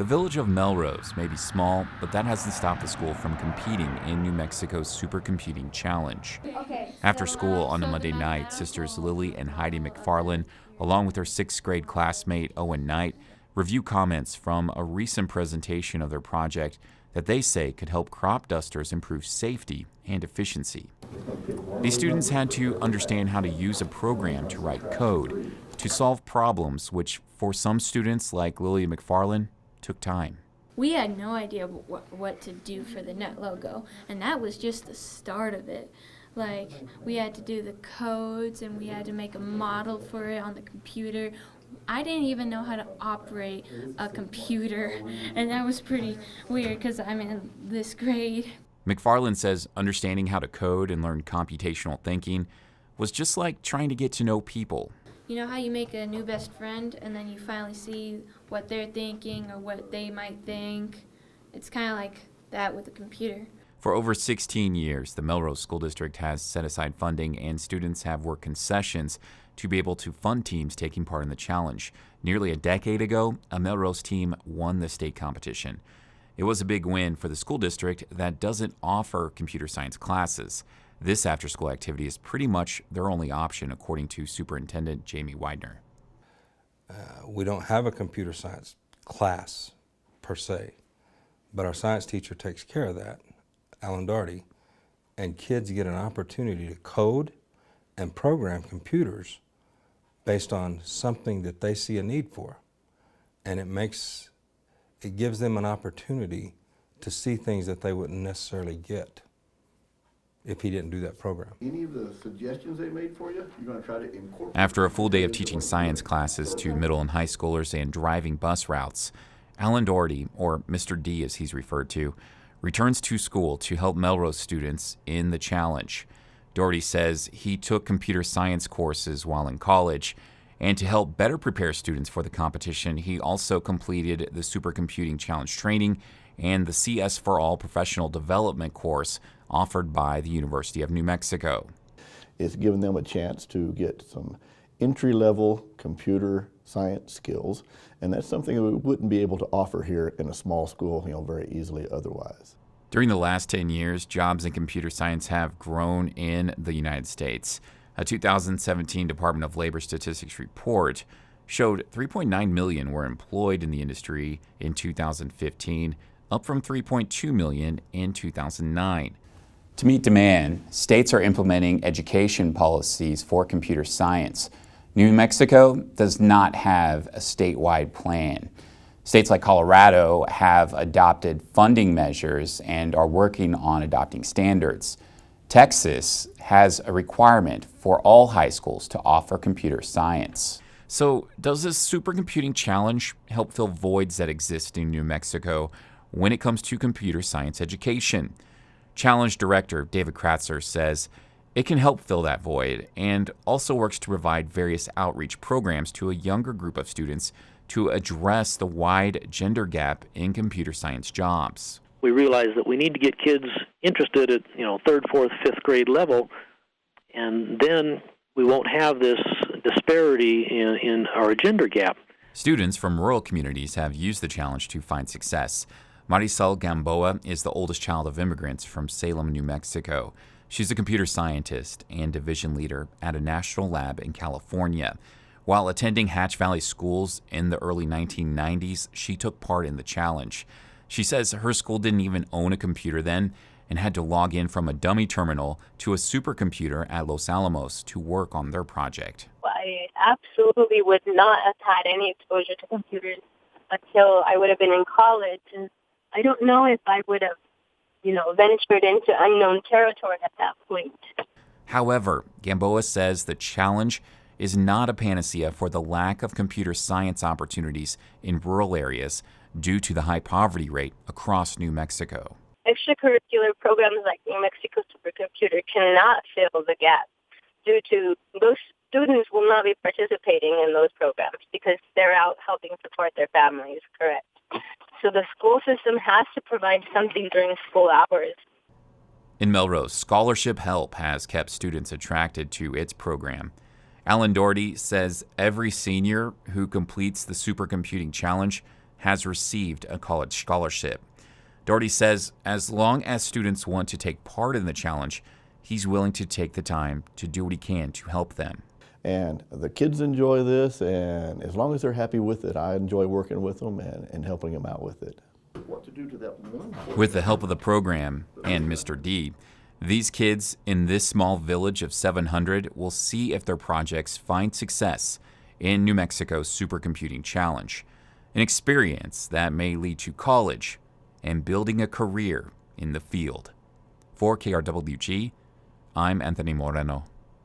The Village of Melrose may be small, but that hasn't stopped the school from competing in New Mexico's Supercomputing Challenge. After school on a Monday night, sisters Lily and Heidi Macfarlane, along with their 6th grade classmate Eojhan Knight, review comments from a recent presentation of their project that they say could help crop dusters improve safety and efficiency. These students had to understand how to use a program to write code, to solve problems, which for some students like Lily Macfarlane, took time. We had no idea what to do for the net logo, and that was just the start of it. Like, we had to do the codes, and we had to make a model for it on the computer. I didn't even know how to operate a computer, and that was pretty weird because I'm in this grade. Macfarlane says understanding how to code and learn computational thinking was just like trying to get to know people. You know how you make a new best friend and then you finally see what they're thinking or what they might think? It's kind of like that with a computer. For over 16 years, the Melrose School District has set aside funding and students have worked concessions to be able to fund teams taking part in the challenge. Nearly a decade ago, a Melrose team won the state competition. It was a big win for the school district that doesn't offer computer science classes. This after-school activity is pretty much their only option, according to Superintendent Jamie Widener. We don't have a computer science class, per se, but our science teacher takes care of that, Alan Daugherty, and kids get an opportunity to code and program computers based on something that they see a need for. And it gives them an opportunity to see things that they wouldn't necessarily get if he didn't do that program. Any of the suggestions they made for you, you're going to try to incorporate? After a full day of teaching science classes to middle and high schoolers and driving bus routes, Alan Daugherty, or Mr. D as he's referred to, returns to school to help Melrose students in the challenge. Daugherty says he took computer science courses while in college, and to help better prepare students for the competition, he also completed the Supercomputing Challenge training and the CS for All professional development course offered by the University of New Mexico. It's given them a chance to get some entry-level computer science skills, and that's something that we wouldn't be able to offer here in a small school, very easily otherwise. During the last 10 years, jobs in computer science have grown in the United States. A 2017 Department of Labor Statistics report showed 3.9 million were employed in the industry in 2015, up from 3.2 million in 2009. To meet demand, states are implementing education policies for computer science. New Mexico does not have a statewide plan. States like Colorado have adopted funding measures and are working on adopting standards. Texas has a requirement for all high schools to offer computer science. So, does this supercomputing challenge help fill voids that exist in New Mexico when it comes to computer science education? Challenge Director David Kratzer says it can help fill that void and also works to provide various outreach programs to a younger group of students to address the wide gender gap in computer science jobs. We realize that we need to get kids interested at 3rd, 4th, 5th grade level, and then we won't have this disparity in our gender gap. Students from rural communities have used the challenge to find success. Marisol Gamboa is the oldest child of immigrants from Salem, New Mexico. She's a computer scientist and division leader at a national lab in California. While attending Hatch Valley schools in the early 1990s, she took part in the challenge. She says her school didn't even own a computer then and had to log in from a dummy terminal to a supercomputer at Los Alamos to work on their project. I absolutely would not have had any exposure to computers until I would have been in college, and I don't know if I would have, ventured into unknown territory at that point. However, Gamboa says the challenge is not a panacea for the lack of computer science opportunities in rural areas due to the high poverty rate across New Mexico. Extracurricular programs like New Mexico Supercomputer cannot fill the gap due to those students will not be participating in those programs because they're out helping support their families, correct? So the school system has to provide something during school hours. In Melrose, scholarship help has kept students attracted to its program. Alan Daugherty says every senior who completes the Supercomputing Challenge has received a college scholarship. Doherty says as long as students want to take part in the challenge, he's willing to take the time to do what he can to help them. And the kids enjoy this, and as long as they're happy with it, I enjoy working with them and helping them out with it. What to do to that one? With the help of the program and Mr. D, these kids in this small village of 700 will see if their projects find success in New Mexico's Supercomputing Challenge, an experience that may lead to college and building a career in the field. For KRWG, I'm Anthony Moreno.